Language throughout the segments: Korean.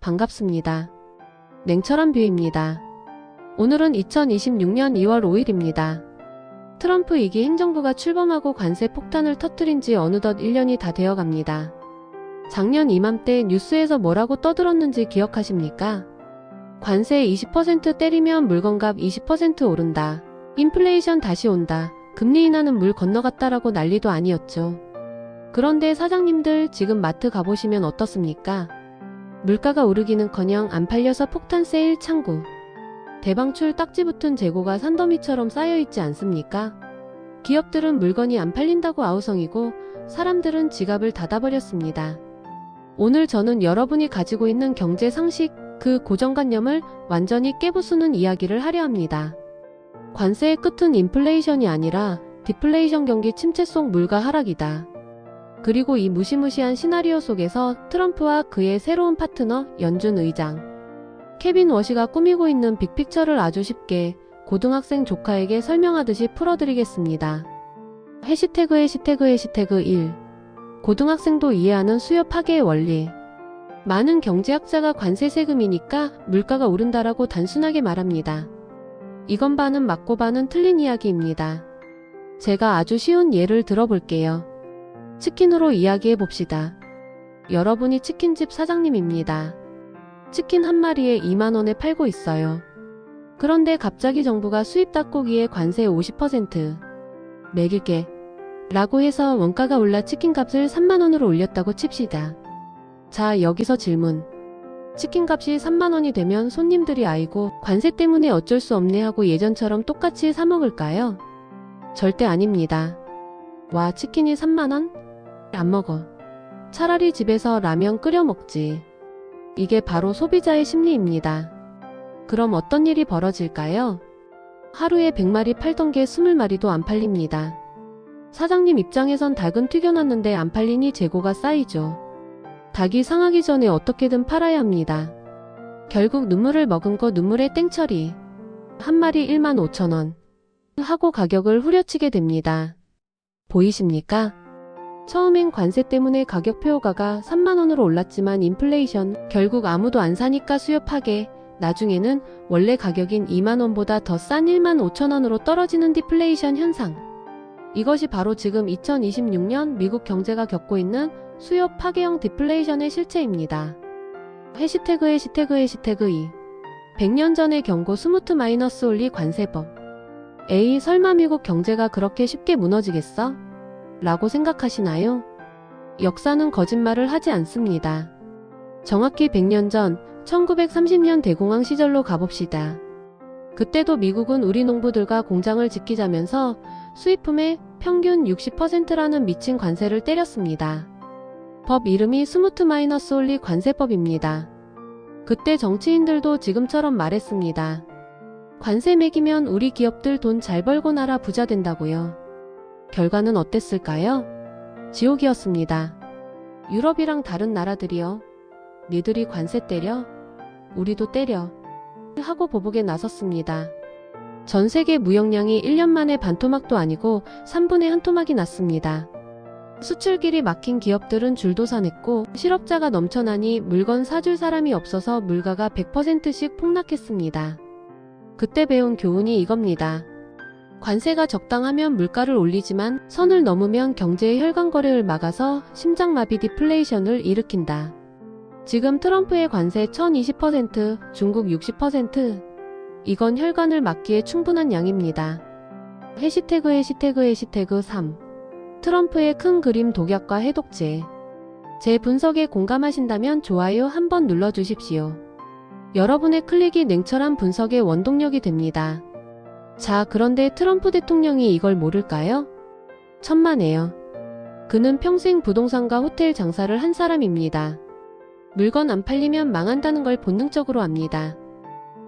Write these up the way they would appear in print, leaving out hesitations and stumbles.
반갑습니다. 냉철한 뷰입니다. 오늘은 2026년 2월 5일입니다. 트럼프 2기 행정부가 출범하고 관세 폭탄을 터뜨린 지 어느덧 1년이 다 되어갑니다. 작년 이맘때 뉴스에서 뭐라고 떠들었는지 기억하십니까? 관세 20% 때리면 물건값 20% 오른다. 인플레이션 다시 온다. 금리 인하는 물 건너갔다라고 난리도 아니었죠. 그런데 사장님들 지금 마트 가보시면 어떻습니까? 물가가 오르기는커녕 안 팔려서 폭탄 세일 창구. 대방출 딱지 붙은 재고가 산더미처럼 쌓여있지 않습니까? 기업들은 물건이 안 팔린다고 아우성이고 사람들은 지갑을 닫아버렸습니다. 오늘 저는 여러분이 가지고 있는 경제 상식, 그 고정관념을 완전히 깨부수는 이야기를 하려 합니다. 관세의 끝은 인플레이션이 아니라 디플레이션 경기 침체 속 물가 하락이다. 그리고 이 무시무시한 시나리오 속에서 트럼프와 그의 새로운 파트너 연준 의장 케빈 워시가 꾸미고 있는 빅픽처를 아주 쉽게 고등학생 조카에게 설명하듯이 풀어드리겠습니다. 해시태그 1. 고등학생도 이해하는 수요 파괴의 원리. 많은 경제학자가 관세 세금이니까 물가가 오른다라고 단순하게 말합니다. 이건 반은 맞고 반은 틀린 이야기입니다. 제가 아주 쉬운 예를 들어볼게요. 치킨으로 이야기해봅시다. 여러분이 치킨집 사장님입니다. 치킨 한 마리에 2만원에 팔고 있어요. 그런데 갑자기 정부가 수입 닭고기에 관세 50% 매길게 라고 해서 원가가 올라 치킨값을 3만원으로 올렸다고 칩시다. 자, 여기서 질문. 치킨값이 3만원이 되면 손님들이 아이고 관세 때문에 어쩔 수 없네 하고 예전처럼 똑같이 사 먹을까요? 절대 아닙니다. 와, 치킨이 3만원? 안 먹어. 차라리 집에서 라면 끓여 먹지. 이게 바로 소비자의 심리입니다. 그럼 어떤 일이 벌어질까요? 하루에 100마리 팔던 게 20마리도 안 팔립니다. 사장님 입장에선 닭은 튀겨놨는데 안 팔리니 재고가 쌓이죠. 닭이 상하기 전에 어떻게든 팔아야 합니다. 결국 눈물을 머금고 눈물의 땡처리. 한 마리 15,000원 하고 가격을 후려치게 됩니다. 보이십니까? 처음엔 관세 때문에 가격 표효가가 3만원으로 올랐지만 인플레이션, 결국 아무도 안 사니까 수요 파괴, 나중에는 원래 가격인 2만원보다 더 싼 15,000원으로 떨어지는 디플레이션 현상. 이것이 바로 지금 2026년 미국 경제가 겪고 있는 수요 파괴형 디플레이션의 실체입니다. 해시태그 2. 100년 전의 경고 스무트 마이너스 올리 관세법. 에이, 설마 미국 경제가 그렇게 쉽게 무너지겠어? 라고 생각하시나요? 역사는 거짓말을 하지 않습니다. 정확히 100년 전 1930년 대공황 시절로 가봅시다. 그때도 미국은 우리 농부들과 공장을 지키자면서 수입품의 평균 60%라는 미친 관세를 때렸습니다. 법 이름이 스무트 마이너스 올리 관세법입니다. 그때 정치인들도 지금처럼 말했습니다. 관세 매기면 우리 기업들 돈 잘 벌고 나라 부자 된다고요. 결과는 어땠을까요? 지옥이었습니다. 유럽이랑 다른 나라들이요. 니들이 관세 때려? 우리도 때려. 하고 보복에 나섰습니다. 전 세계 무역량이 1년 만에 반토막도 아니고 3분의 1 토막이 났습니다. 수출길이 막힌 기업들은 줄도산했고 실업자가 넘쳐나니 물건 사줄 사람이 없어서 물가가 100%씩 폭락했습니다. 그때 배운 교훈이 이겁니다. 관세가 적당하면 물가를 올리지만 선을 넘으면 경제의 혈관거래를 막아서 심장마비 디플레이션을 일으킨다. 지금 트럼프의 관세 1020%, 중국 60%. 이건 혈관을 막기에 충분한 양입니다. 해시태그 3. 트럼프의 큰 그림 독약과 해독제. 제 분석에 공감하신다면 좋아요 한번 눌러주십시오. 여러분의 클릭이 냉철한 분석의 원동력이 됩니다. 자, 그런데 트럼프 대통령이 이걸 모를까요? 천만에요. 그는 평생 부동산과 호텔 장사를 한 사람입니다. 물건 안 팔리면 망한다는 걸 본능적으로 압니다.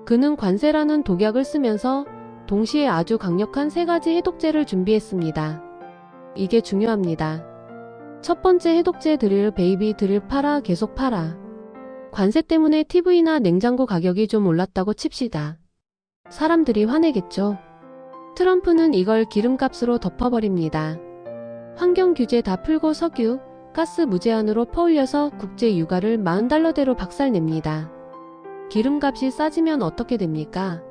그는 관세라는 독약을 쓰면서 동시에 아주 강력한 3가지 해독제를 준비했습니다. 이게 중요합니다. 첫 번째 해독제 드릴 베이비 드릴 팔아 계속 팔아. 관세 때문에 TV나 냉장고 가격이 좀 올랐다고 칩시다. 사람들이 화내겠죠. 트럼프는 이걸 기름값으로 덮어버립니다. 환경 규제 다 풀고 석유, 가스 무제한으로 퍼올려서 국제 유가를 40달러대로 박살냅니다. 기름값이 싸지면 어떻게 됩니까?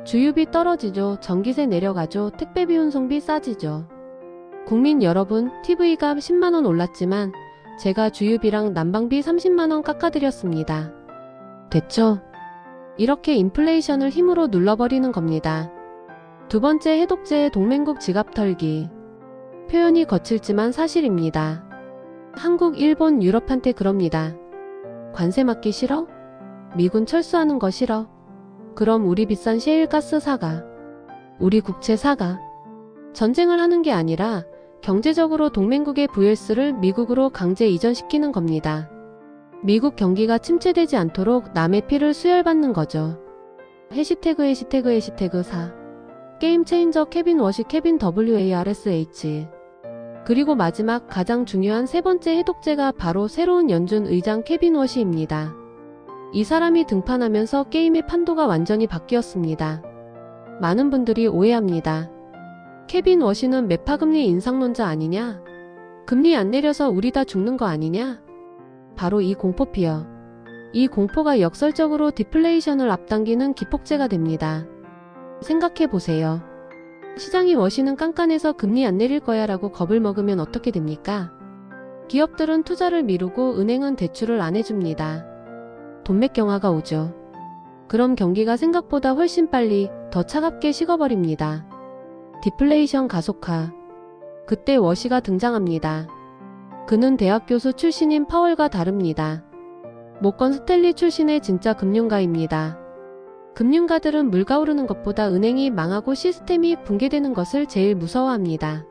주유비 떨어지죠. 전기세 내려가죠. 택배비 운송비 싸지죠. 국민 여러분, TV가 10만원 올랐지만 제가 주유비랑 난방비 30만원 깎아드렸습니다. 됐죠? 이렇게 인플레이션을 힘으로 눌러버리는 겁니다. 두 번째 해독제 동맹국 지갑 털기. 표현이 거칠지만 사실입니다. 한국, 일본, 유럽한테 그럽니다. 관세 맞기 싫어? 미군 철수하는 거 싫어? 그럼 우리 비싼 셰일가스 사가. 우리 국채 사가. 전쟁을 하는 게 아니라 경제적으로 동맹국의 VS를 미국으로 강제 이전시키는 겁니다. 미국 경기가 침체되지 않도록 남의 피를 수혈받는 거죠. 해시태그 4. 게임 체인저 케빈 워시 케빈 WARSH. 그리고 마지막 가장 중요한 세 번째 해독제가 바로 새로운 연준 의장 케빈 워시입니다. 이 사람이 등판하면서 게임의 판도가 완전히 바뀌었습니다. 많은 분들이 오해합니다. 케빈 워시는 매파금리 인상론자 아니냐? 금리 안 내려서 우리 다 죽는 거 아니냐? 바로 이 공포피어. 이 공포가 역설적으로 디플레이션을 앞당기는 기폭제가 됩니다. 생각해보세요. 시장이 워시는 깐깐해서 금리 안 내릴 거야 라고 겁을 먹으면 어떻게 됩니까? 기업들은 투자를 미루고 은행은 대출을 안 해줍니다. 돈맥경화가 오죠. 그럼 경기가 생각보다 훨씬 빨리 더 차갑게 식어버립니다. 디플레이션 가속화. 그때 워시가 등장합니다. 그는 대학 교수 출신인 파월과 다릅니다. 모건 스탠리 출신의 진짜 금융가입니다. 금융가들은 물가 오르는 것보다 은행이 망하고 시스템이 붕괴되는 것을 제일 무서워합니다.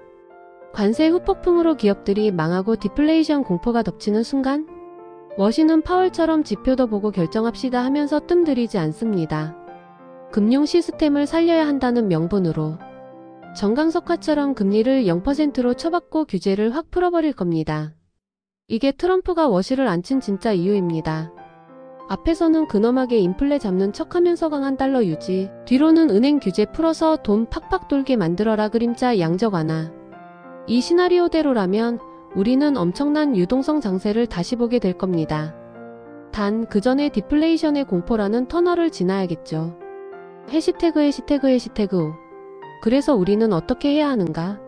관세 후폭풍으로 기업들이 망하고 디플레이션 공포가 덮치는 순간 워시는 파월처럼 지표도 보고 결정합시다 하면서 뜸들이지 않습니다. 금융 시스템을 살려야 한다는 명분으로 정강석화처럼 금리를 0%로 쳐박고 규제를 확 풀어버릴 겁니다. 이게 트럼프가 워시를 안 친 진짜 이유입니다. 앞에서는 근엄하게 인플레 잡는 척하면서 강한 달러 유지, 뒤로는 은행 규제 풀어서 돈 팍팍 돌게 만들어라 그림자 양적 완화. 이 시나리오대로라면 우리는 엄청난 유동성 장세를 다시 보게 될 겁니다. 단 그 전에 디플레이션의 공포라는 터널을 지나야겠죠. 해시태그 5. 그래서 우리는 어떻게 해야 하는가?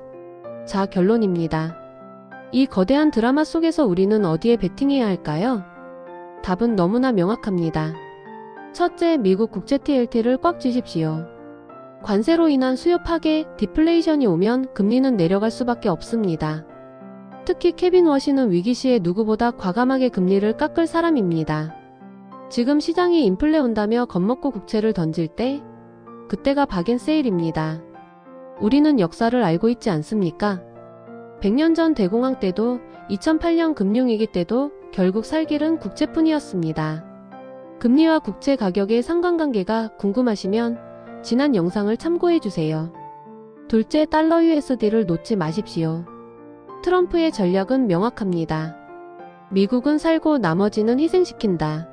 자, 결론입니다. 이 거대한 드라마 속에서 우리는 어디에 베팅해야 할까요? 답은 너무나 명확합니다. 첫째, 미국 국채 TLT를 꽉 쥐십시오. 관세로 인한 수요 파괴, 디플레이션이 오면 금리는 내려갈 수밖에 없습니다. 특히 케빈 워시는 위기 시에 누구보다 과감하게 금리를 깎을 사람입니다. 지금 시장이 인플레 온다며 겁먹고 국채를 던질 때, 그때가 박앤세일입니다. 우리는 역사를 알고 있지 않습니까? 100년 전 대공황 때도 2008년 금융위기 때도 결국 살 길은 국채뿐이었습니다. 금리와 국채 가격의 상관관계가 궁금하시면 지난 영상을 참고해주세요. 둘째, 달러 USD를 놓지 마십시오. 트럼프의 전략은 명확합니다. 미국은 살고 나머지는 희생시킨다.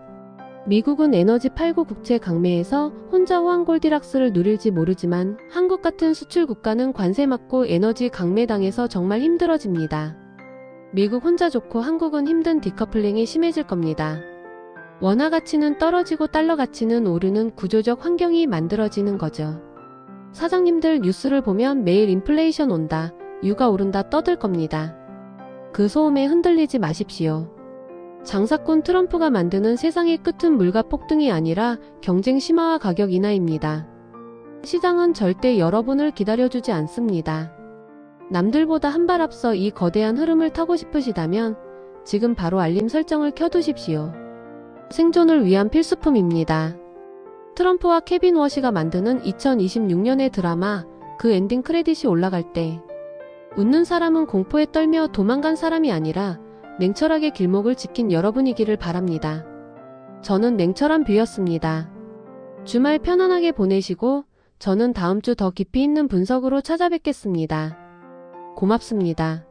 미국은 에너지 팔고 국채 강매해서 혼자 호황골디락스를 누릴지 모르지만 한국 같은 수출 국가는 관세 맞고 에너지 강매당해서 정말 힘들어집니다. 미국 혼자 좋고 한국은 힘든 디커플링이 심해질 겁니다. 원화 가치는 떨어지고 달러 가치는 오르는 구조적 환경이 만들어지는 거죠. 사장님들 뉴스를 보면 매일 인플레이션 온다, 유가 오른다 떠들 겁니다. 그 소음에 흔들리지 마십시오. 장사꾼 트럼프가 만드는 세상의 끝은 물가 폭등이 아니라 경쟁 심화와 가격 인하입니다. 시장은 절대 여러분을 기다려주지 않습니다. 남들보다 한 발 앞서 이 거대한 흐름을 타고 싶으시다면 지금 바로 알림 설정을 켜두십시오. 생존을 위한 필수품입니다. 트럼프와 케빈 워시가 만드는 2026년의 드라마, 그 엔딩 크레딧이 올라갈 때 웃는 사람은 공포에 떨며 도망간 사람이 아니라 냉철하게 길목을 지킨 여러분이기를 바랍니다. 저는 냉철한 뷰였습니다. 주말 편안하게 보내시고 저는 다음 주 더 깊이 있는 분석으로 찾아뵙겠습니다. 고맙습니다.